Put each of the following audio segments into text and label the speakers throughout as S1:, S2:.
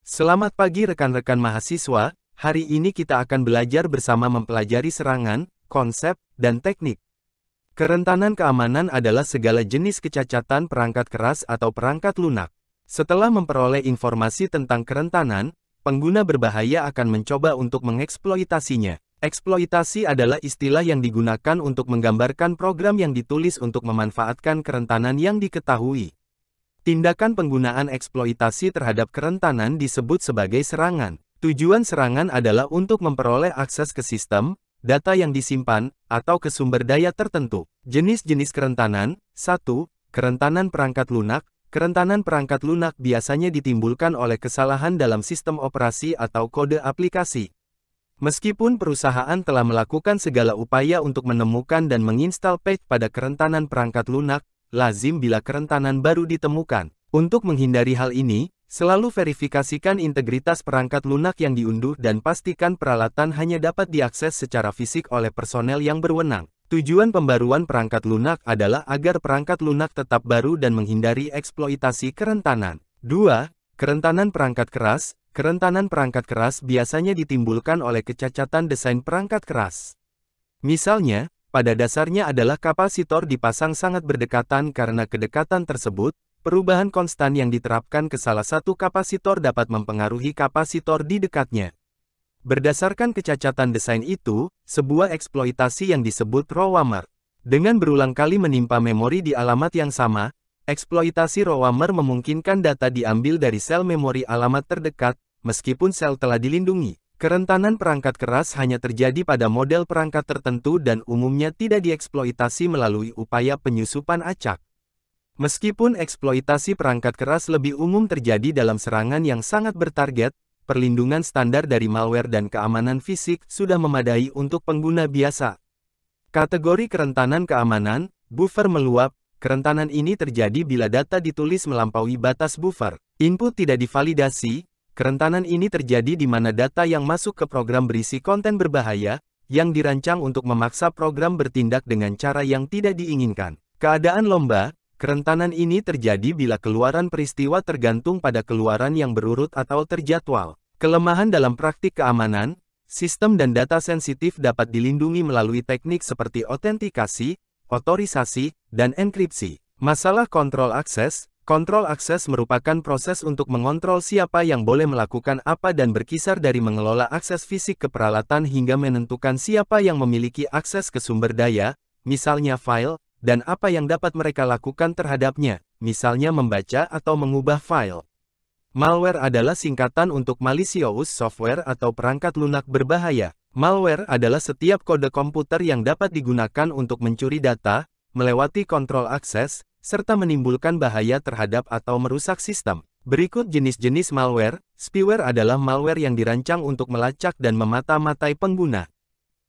S1: Selamat pagi rekan-rekan mahasiswa, hari ini kita akan belajar bersama mempelajari serangan, konsep, dan teknik. Kerentanan keamanan adalah segala jenis kecacatan perangkat keras atau perangkat lunak. Setelah memperoleh informasi tentang kerentanan, pengguna berbahaya akan mencoba untuk mengeksploitasinya. Eksploitasi adalah istilah yang digunakan untuk menggambarkan program yang ditulis untuk memanfaatkan kerentanan yang diketahui. Tindakan penggunaan eksploitasi terhadap kerentanan disebut sebagai serangan. Tujuan serangan adalah untuk memperoleh akses ke sistem, data yang disimpan, atau ke sumber daya tertentu. Jenis-jenis kerentanan. 1. Kerentanan perangkat lunak. Kerentanan perangkat lunak biasanya ditimbulkan oleh kesalahan dalam sistem operasi atau kode aplikasi. Meskipun perusahaan telah melakukan segala upaya untuk menemukan dan menginstal patch pada kerentanan perangkat lunak, lazim bila kerentanan baru ditemukan. Untuk menghindari hal ini, selalu verifikasikan integritas perangkat lunak yang diunduh dan pastikan peralatan hanya dapat diakses secara fisik oleh personel yang berwenang. Tujuan pembaruan perangkat lunak adalah agar perangkat lunak tetap baru dan menghindari eksploitasi kerentanan. 2. Kerentanan perangkat keras. Kerentanan perangkat keras biasanya ditimbulkan oleh kecacatan desain perangkat keras. Misalnya, pada dasarnya adalah kapasitor dipasang sangat berdekatan karena kedekatan tersebut, perubahan konstan yang diterapkan ke salah satu kapasitor dapat mempengaruhi kapasitor di dekatnya. Berdasarkan kecacatan desain itu, sebuah eksploitasi yang disebut rowhammer. Dengan berulang kali menimpa memori di alamat yang sama, eksploitasi rowhammer memungkinkan data diambil dari sel memori alamat terdekat, meskipun sel telah dilindungi. Kerentanan perangkat keras hanya terjadi pada model perangkat tertentu dan umumnya tidak dieksploitasi melalui upaya penyusupan acak. Meskipun eksploitasi perangkat keras lebih umum terjadi dalam serangan yang sangat bertarget, perlindungan standar dari malware dan keamanan fisik sudah memadai untuk pengguna biasa. Kategori kerentanan keamanan, buffer meluap. Kerentanan ini terjadi bila data ditulis melampaui batas buffer. Input tidak divalidasi. Kerentanan ini terjadi di mana data yang masuk ke program berisi konten berbahaya, yang dirancang untuk memaksa program bertindak dengan cara yang tidak diinginkan. Keadaan lomba, kerentanan ini terjadi bila keluaran peristiwa tergantung pada keluaran yang berurut atau terjadwal. Kelemahan dalam praktik keamanan, sistem dan data sensitif dapat dilindungi melalui teknik seperti autentikasi, otorisasi, dan enkripsi. Masalah kontrol akses. Kontrol akses merupakan proses untuk mengontrol siapa yang boleh melakukan apa dan berkisar dari mengelola akses fisik ke peralatan hingga menentukan siapa yang memiliki akses ke sumber daya, misalnya file, dan apa yang dapat mereka lakukan terhadapnya, misalnya membaca atau mengubah file. Malware adalah singkatan untuk malicious software atau perangkat lunak berbahaya. Malware adalah setiap kode komputer yang dapat digunakan untuk mencuri data, melewati kontrol akses, serta menimbulkan bahaya terhadap atau merusak sistem. Berikut jenis-jenis malware. Spyware adalah malware yang dirancang untuk melacak dan memata-matai pengguna.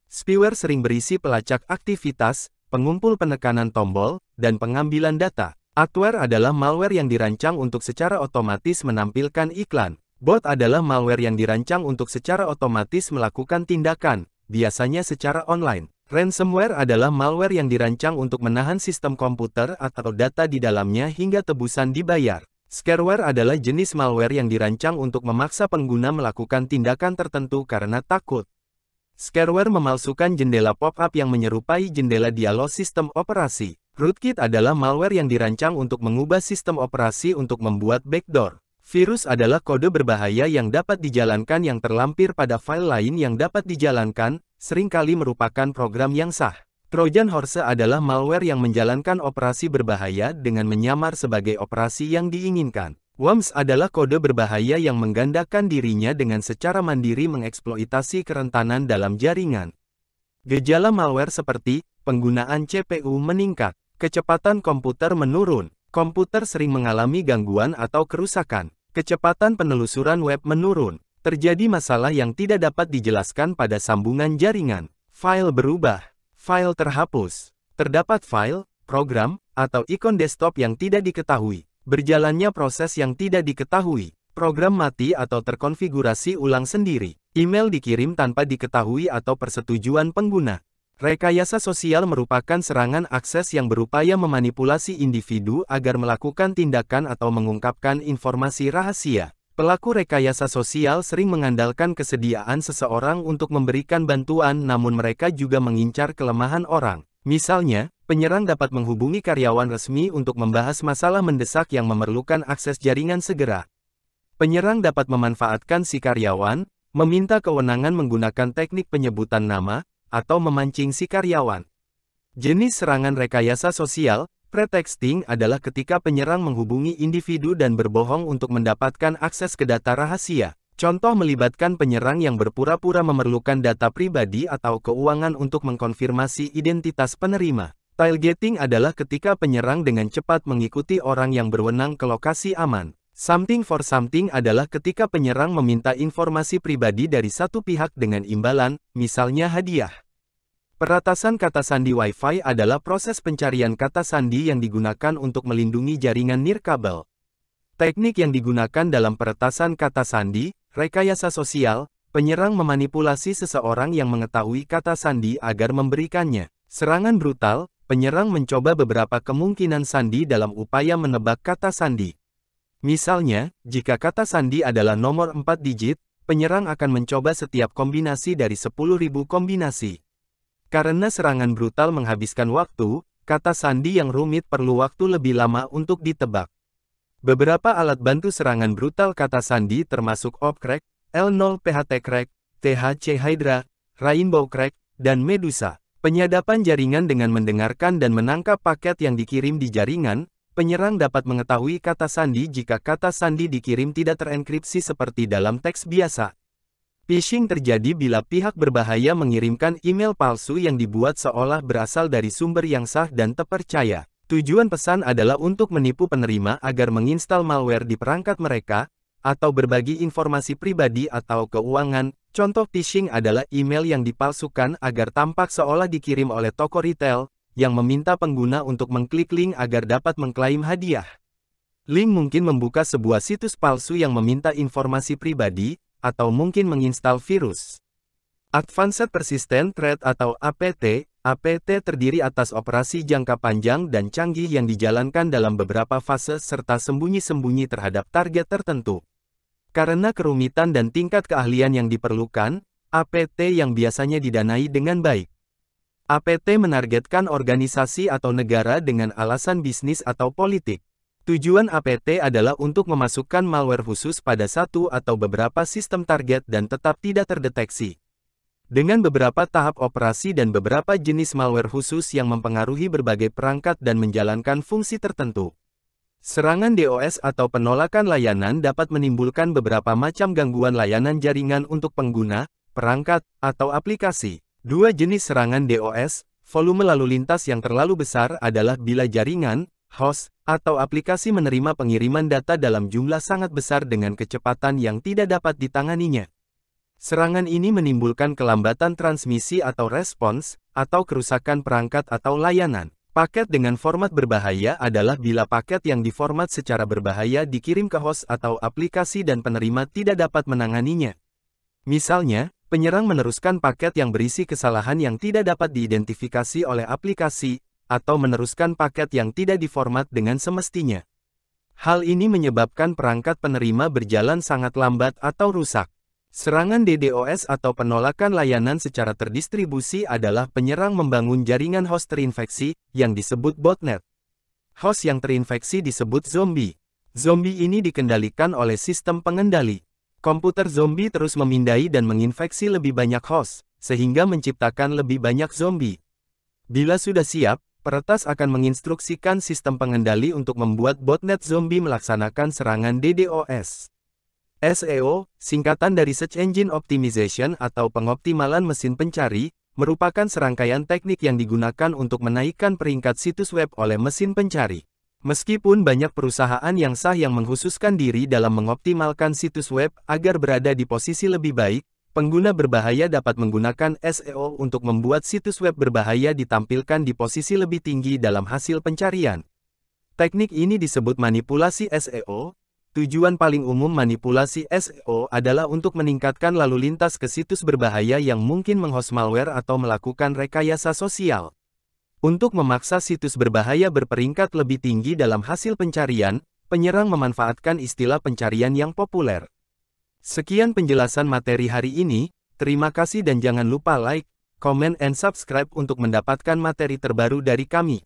S1: Spyware sering berisi pelacak aktivitas, pengumpul penekanan tombol, dan pengambilan data. Adware adalah malware yang dirancang untuk secara otomatis menampilkan iklan. Bot adalah malware yang dirancang untuk secara otomatis melakukan tindakan, biasanya secara online. Ransomware adalah malware yang dirancang untuk menahan sistem komputer atau data di dalamnya hingga tebusan dibayar. Scareware adalah jenis malware yang dirancang untuk memaksa pengguna melakukan tindakan tertentu karena takut. Scareware memalsukan jendela pop-up yang menyerupai jendela dialog sistem operasi. Rootkit adalah malware yang dirancang untuk mengubah sistem operasi untuk membuat backdoor. Virus adalah kode berbahaya yang dapat dijalankan yang terlampir pada file lain yang dapat dijalankan, seringkali merupakan program yang sah. Trojan Horse adalah malware yang menjalankan operasi berbahaya dengan menyamar sebagai operasi yang diinginkan. Worms adalah kode berbahaya yang menggandakan dirinya dengan secara mandiri mengeksploitasi kerentanan dalam jaringan. Gejala malware seperti, penggunaan CPU meningkat, kecepatan komputer menurun, komputer sering mengalami gangguan atau kerusakan, kecepatan penelusuran web menurun, terjadi masalah yang tidak dapat dijelaskan pada sambungan jaringan, file berubah, file terhapus, terdapat file, program, atau ikon desktop yang tidak diketahui, berjalannya proses yang tidak diketahui, program mati atau terkonfigurasi ulang sendiri, email dikirim tanpa diketahui atau persetujuan pengguna. Rekayasa sosial merupakan serangan akses yang berupaya memanipulasi individu agar melakukan tindakan atau mengungkapkan informasi rahasia. Pelaku rekayasa sosial sering mengandalkan kesediaan seseorang untuk memberikan bantuan, namun mereka juga mengincar kelemahan orang. Misalnya, penyerang dapat menghubungi karyawan resmi untuk membahas masalah mendesak yang memerlukan akses jaringan segera. Penyerang dapat memanfaatkan si karyawan, meminta kewenangan menggunakan teknik penyebutan nama, atau memancing si karyawan. Jenis serangan rekayasa sosial, pretexting, adalah ketika penyerang menghubungi individu dan berbohong untuk mendapatkan akses ke data rahasia. Contoh melibatkan penyerang yang berpura-pura memerlukan data pribadi atau keuangan untuk mengkonfirmasi identitas penerima. Tailgating adalah ketika penyerang dengan cepat mengikuti orang yang berwenang ke lokasi aman. Something for something adalah ketika penyerang meminta informasi pribadi dari satu pihak dengan imbalan, misalnya hadiah. Peratasan kata sandi Wi-Fi adalah proses pencarian kata sandi yang digunakan untuk melindungi jaringan nirkabel. Teknik yang digunakan dalam peretasan kata sandi, rekayasa sosial, penyerang memanipulasi seseorang yang mengetahui kata sandi agar memberikannya. Serangan brutal, penyerang mencoba beberapa kemungkinan sandi dalam upaya menebak kata sandi. Misalnya, jika kata sandi adalah nomor 4 digit, penyerang akan mencoba setiap kombinasi dari 10.000 kombinasi. Karena serangan brutal menghabiskan waktu, kata sandi yang rumit perlu waktu lebih lama untuk ditebak. Beberapa alat bantu serangan brutal kata sandi termasuk Opcrack, L0PHT Crack, THC Hydra, Rainbow Crack, dan Medusa. Penyadapan jaringan dengan mendengarkan dan menangkap paket yang dikirim di jaringan, penyerang dapat mengetahui kata sandi jika kata sandi dikirim tidak terenkripsi seperti dalam teks biasa. Phishing terjadi bila pihak berbahaya mengirimkan email palsu yang dibuat seolah berasal dari sumber yang sah dan terpercaya. Tujuan pesan adalah untuk menipu penerima agar menginstal malware di perangkat mereka, atau berbagi informasi pribadi atau keuangan. Contoh phishing adalah email yang dipalsukan agar tampak seolah dikirim oleh toko retail, yang meminta pengguna untuk mengklik link agar dapat mengklaim hadiah. Link mungkin membuka sebuah situs palsu yang meminta informasi pribadi, atau mungkin menginstal virus. Advanced Persistent Threat atau APT. APT terdiri atas operasi jangka panjang dan canggih yang dijalankan dalam beberapa fase serta sembunyi-sembunyi terhadap target tertentu. Karena kerumitan dan tingkat keahlian yang diperlukan, APT yang biasanya didanai dengan baik. APT menargetkan organisasi atau negara dengan alasan bisnis atau politik. Tujuan APT adalah untuk memasukkan malware khusus pada satu atau beberapa sistem target dan tetap tidak terdeteksi. Dengan beberapa tahap operasi dan beberapa jenis malware khusus yang mempengaruhi berbagai perangkat dan menjalankan fungsi tertentu. Serangan DOS atau penolakan layanan dapat menimbulkan beberapa macam gangguan layanan jaringan untuk pengguna, perangkat, atau aplikasi. Dua jenis serangan DOS, volume lalu lintas yang terlalu besar adalah bila jaringan, host, atau aplikasi menerima pengiriman data dalam jumlah sangat besar dengan kecepatan yang tidak dapat ditanganinya. Serangan ini menimbulkan kelambatan transmisi atau respons, atau kerusakan perangkat atau layanan. Paket dengan format berbahaya adalah bila paket yang diformat secara berbahaya dikirim ke host atau aplikasi dan penerima tidak dapat menanganinya. Misalnya, penyerang meneruskan paket yang berisi kesalahan yang tidak dapat diidentifikasi oleh aplikasi, atau meneruskan paket yang tidak diformat dengan semestinya. Hal ini menyebabkan perangkat penerima berjalan sangat lambat atau rusak. Serangan DDoS atau penolakan layanan secara terdistribusi adalah penyerang membangun jaringan host terinfeksi, yang disebut botnet. Host yang terinfeksi disebut zombie. Zombie ini dikendalikan oleh sistem pengendali. Komputer zombie terus memindai dan menginfeksi lebih banyak host, sehingga menciptakan lebih banyak zombie. Bila sudah siap, peretas akan menginstruksikan sistem pengendali untuk membuat botnet zombie melaksanakan serangan DDoS. SEO, singkatan dari Search Engine Optimization atau pengoptimalan mesin pencari, merupakan serangkaian teknik yang digunakan untuk menaikkan peringkat situs web oleh mesin pencari. Meskipun banyak perusahaan yang sah yang mengkhususkan diri dalam mengoptimalkan situs web agar berada di posisi lebih baik, pengguna berbahaya dapat menggunakan SEO untuk membuat situs web berbahaya ditampilkan di posisi lebih tinggi dalam hasil pencarian. Teknik ini disebut manipulasi SEO. Tujuan paling umum manipulasi SEO adalah untuk meningkatkan lalu lintas ke situs berbahaya yang mungkin menghost malware atau melakukan rekayasa sosial. Untuk memaksa situs berbahaya berperingkat lebih tinggi dalam hasil pencarian,
S2: Penyerang memanfaatkan istilah pencarian yang populer.
S1: Sekian penjelasan materi hari ini, terima kasih dan jangan lupa like, comment and subscribe untuk mendapatkan materi terbaru dari kami.